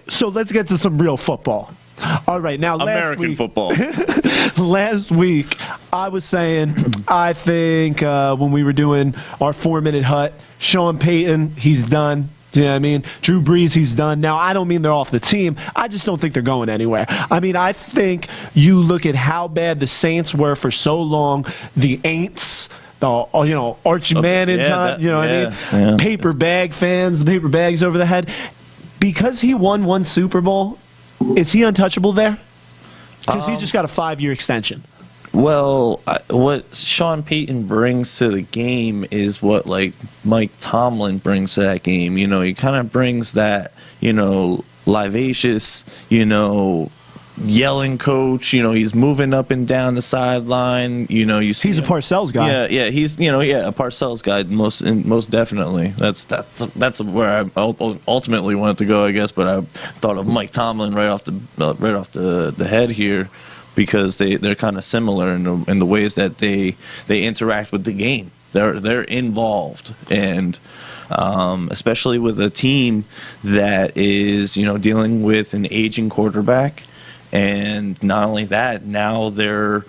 So let's get to some real football. All right, now American football. Last week, I was saying, I think when we were doing our 4-minute hut, Sean Payton, he's done. You know what I mean? Drew Brees, he's done. Now, I don't mean they're off the team. I just don't think they're going anywhere. I mean, I think you look at how bad the Saints were for so long, the Aints, Archie Manning, what I mean? Paper bag fans, the paper bags over the head. Because he won one Super Bowl, is he untouchable there? Because he just got a 5-year extension. Well, what Sean Payton brings to the game is what, like, Mike Tomlin brings to that game. You know, he kind of brings that, livacious, yelling coach. He's moving up and down the sideline. You see he's a Parcells guy. Yeah, he's a Parcells guy most definitely. That's where I ultimately wanted to go, I guess. But I thought of Mike Tomlin right off the head here, because they're kind of similar in the ways that they interact with the game. They're involved, and especially with a team that is dealing with an aging quarterback. And not only that, now they're,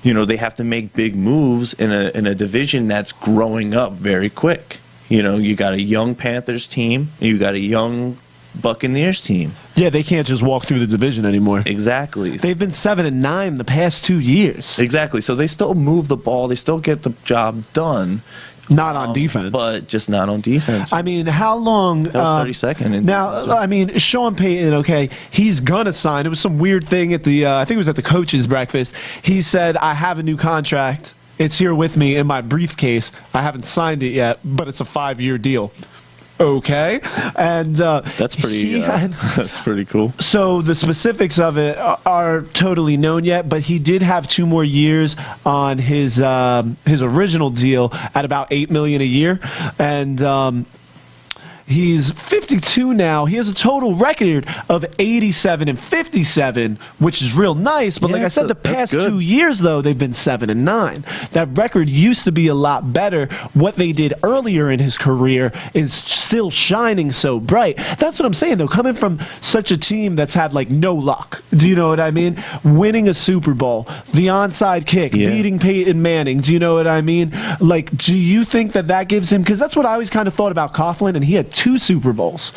they have to make big moves in a division that's growing up very quick. You got a young Panthers team, you got a young Buccaneers team. Yeah, they can't just walk through the division anymore. Exactly. They've been 7-9 the past 2 years. Exactly. So they still move the ball, they still get the job done. Not on defense. But just not on defense. I mean, how long... That was 32nd. Now, I mean, Sean Payton, okay, he's going to sign. It was some weird thing at the... I think it was at the coaches' breakfast. He said, I have a new contract. It's here with me in my briefcase. I haven't signed it yet, but it's a 5-year deal. Okay, and that's pretty. That's pretty cool. So the specifics of it are totally known yet, but he did have 2 more years on his original deal at about $8 million a year, and he's 52 now. He has a total record of 87-57, which is real nice. But like I said, the past 2 years, though, they've been 7-9. That record used to be a lot better. What they did earlier in his career is still shining so bright. That's what I'm saying, though. Coming from such a team that's had, like, no luck. Do you know what I mean? Winning a Super Bowl, the onside kick, beating Peyton Manning. Do you know what I mean? Like, do you think that gives him... Because that's what I always kind of thought about Coughlin, and he had 2 Super Bowls,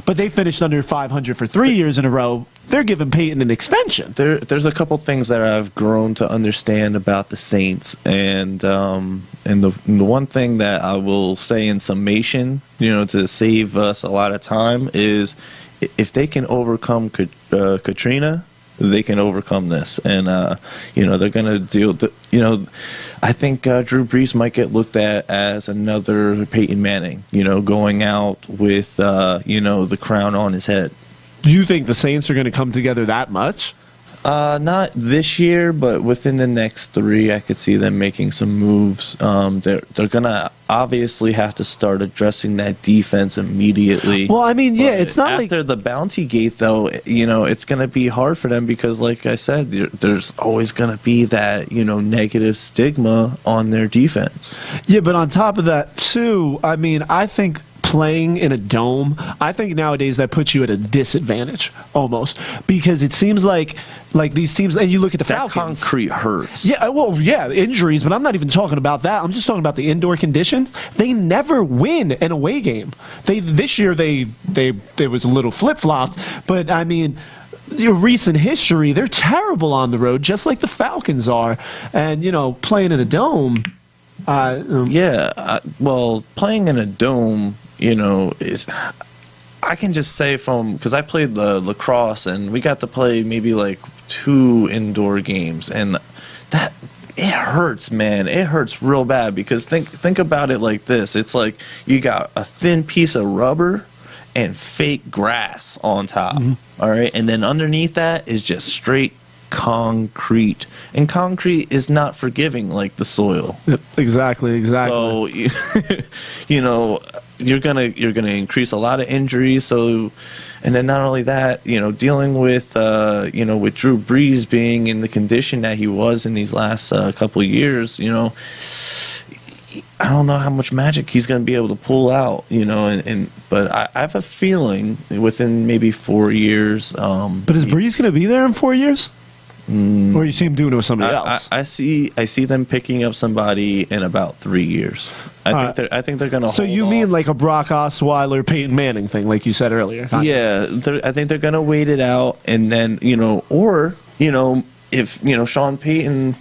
but they finished under 500 for 3 years in a row. They're giving Peyton an extension. There's a couple things that I've grown to understand about the Saints, and the one thing that I will say in summation, to save us a lot of time, is if they can overcome Katrina, they can overcome this, and they're going to deal. I think Drew Brees might get looked at as another Peyton Manning. Going out with the crown on his head. Do you think the Saints are going to come together that much? Not this year, but within the next 3, I could see them making some moves. They're gonna obviously have to start addressing that defense immediately. Well, I mean, it's not after the bounty gate, though. It's gonna be hard for them because, like I said, there's always gonna be that negative stigma on their defense. Yeah, but on top of that, too, I mean, I think playing in a dome, I think nowadays that puts you at a disadvantage almost, because it seems like these teams, and you look at the Falcons. Concrete hurts. Yeah, well, injuries, but I'm not even talking about that. I'm just talking about the indoor conditions. They never win an away game. This year they was a little flip-flopped, but I mean, your recent history, they're terrible on the road, just like the Falcons are. And playing in a dome. Well, playing in a dome, is, I can just say because I played lacrosse, and we got to play maybe like 2 indoor games, and that, it hurts, man. It hurts real bad, because think about it like this. It's like you got a thin piece of rubber and fake grass on top, all right? And then underneath that is just straight concrete, and concrete is not forgiving like the soil. Yep, exactly. So you're gonna increase a lot of injuries. So, and then not only that, dealing with with Drew Brees being in the condition that he was in these last couple of years, I don't know how much magic he's going to be able to pull out, but I have a feeling within maybe 4 years. But is Breeze going to be there in 4 years? Or you see him doing it with somebody else? I see them picking up somebody in about 3 years. I think they're going to. So you mean like a Brock Osweiler, Peyton Manning thing, like you said earlier? Yeah, I think they're going to wait it out, and then if Sean Payton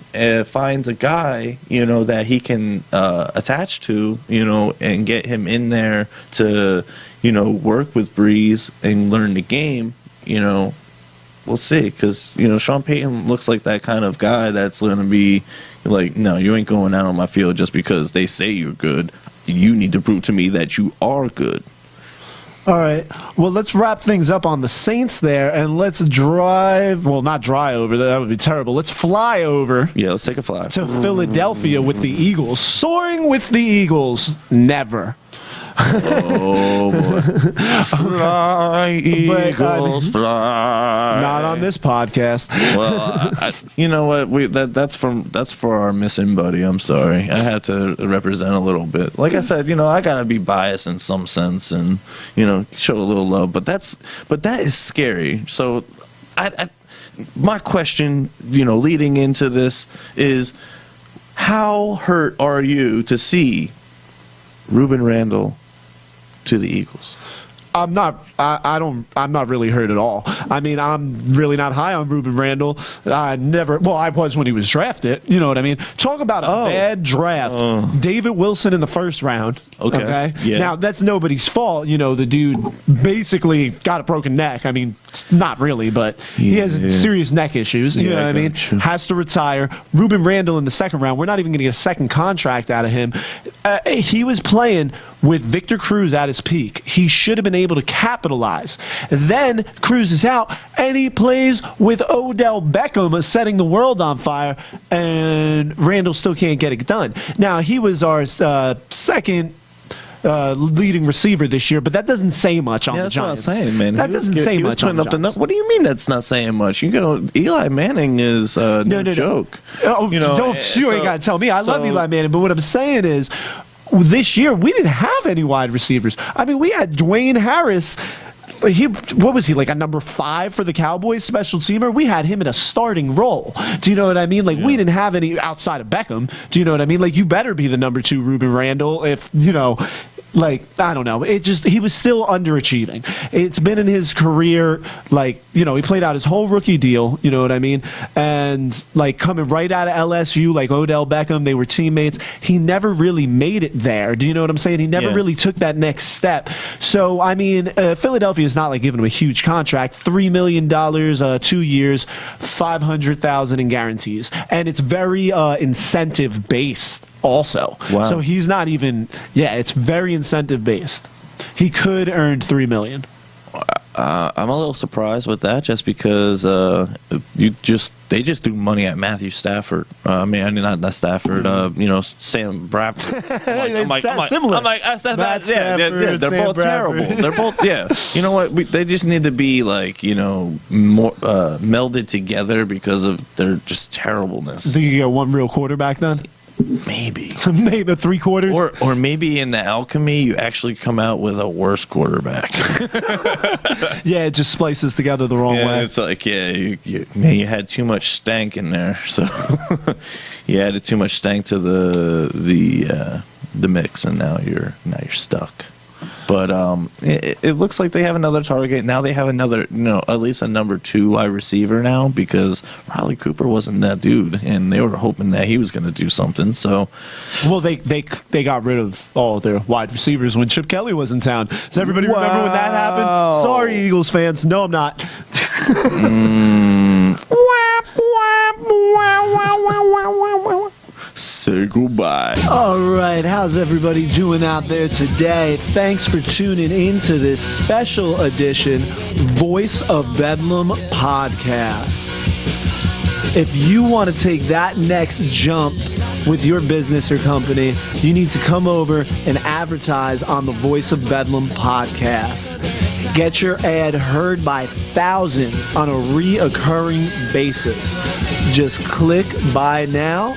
finds a guy that he can attach to, and get him in there to work with Breeze and learn the game, we'll see, because Sean Payton looks like that kind of guy that's going to be like, no, you ain't going out on my field just because they say you're good. You need to prove to me that you are good. All right. Well, let's wrap things up on the Saints there, and let's drive. Well, not drive over. That would be terrible. Let's fly over. Yeah, let's take a fly to Philadelphia with the Eagles. Soaring with the Eagles. Never. Oh, boy. Fly, Eagles, fly. Not on this podcast. Well, you know what? That's for our missing buddy. I'm sorry. I had to represent a little bit. Like I said, I gotta be biased in some sense, and show a little love. But that is scary. So, my question, leading into this is, how hurt are you to see Ruben Randall to the Eagles? I'm not really hurt at all. I mean, I'm really not high on Ruben Randall. I was when he was drafted. You know what I mean? Talk about a bad draft. David Wilson in the first round. Okay. Yeah. Now, that's nobody's fault. The dude basically got a broken neck. I mean, not really, but he has serious neck issues. You know what I mean? Has to retire. Ruben Randall in the second round, we're not even going to get a second contract out of him. He was playing with Victor Cruz at his peak. He should have been able to capitalize. Then Cruz is out, and he plays with Odell Beckham setting the world on fire, and Randall still can't get it done. Now, he was our second leading receiver this year, but that doesn't say much on the Giants. That's what I'm saying, man. That doesn't say much on the Giants. What do you mean that's not saying much? Eli Manning is no joke. Oh, you ain't got to tell me. I love Eli Manning, but what I'm saying is, this year, we didn't have any wide receivers. I mean, we had Dwayne Harris. What was he, like a number 5 for the Cowboys, special teamer? We had him in a starting role. Do you know what I mean? We didn't have any outside of Beckham. Do you know what I mean? You better be the number 2 Ruben Randall if, I don't know. He was still underachieving. It's been in his career, he played out his whole rookie deal, you know what I mean? And, coming right out of LSU, Odell Beckham, they were teammates. He never really made it there. Do you know what I'm saying? He never really took that next step. So, I mean, Philadelphia is not, giving him a huge contract. $3 million, 2 years, $500,000 in guarantees. And it's very incentive-based. Also, so he's not even. Yeah, it's very incentive based. He could earn $3 million. I'm a little surprised with that, just because they just threw money at Matthew Stafford. Not Stafford. Sam Bradford. I'm like, they're both terrible. They're both You know what? They just need to be more melded together because of their just terribleness. Think you get one real quarterback then? Maybe. Maybe 3/4. Or maybe in the alchemy, you actually come out with a worse quarterback. Yeah, it just splices together the wrong way. It's you had too much stank in there. So you added too much stank to the mix, and now you're stuck. But it looks like they have another target. Now they have another, at least a number 2 wide receiver now, because Riley Cooper wasn't that dude, and they were hoping that he was going to do something. So, well, they got rid of all their wide receivers when Chip Kelly was in town. Does everybody remember when that happened? Sorry, Eagles fans. No, I'm not. Say goodbye. All right, how's everybody doing out there today? Thanks for tuning in to this special edition Voice of Bedlam podcast. If you want to take that next jump with your business or company, you need to come over and advertise on the Voice of Bedlam podcast. Get your ad heard by thousands on a reoccurring basis. Just click buy now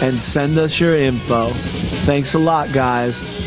and send us your info. Thanks a lot, guys.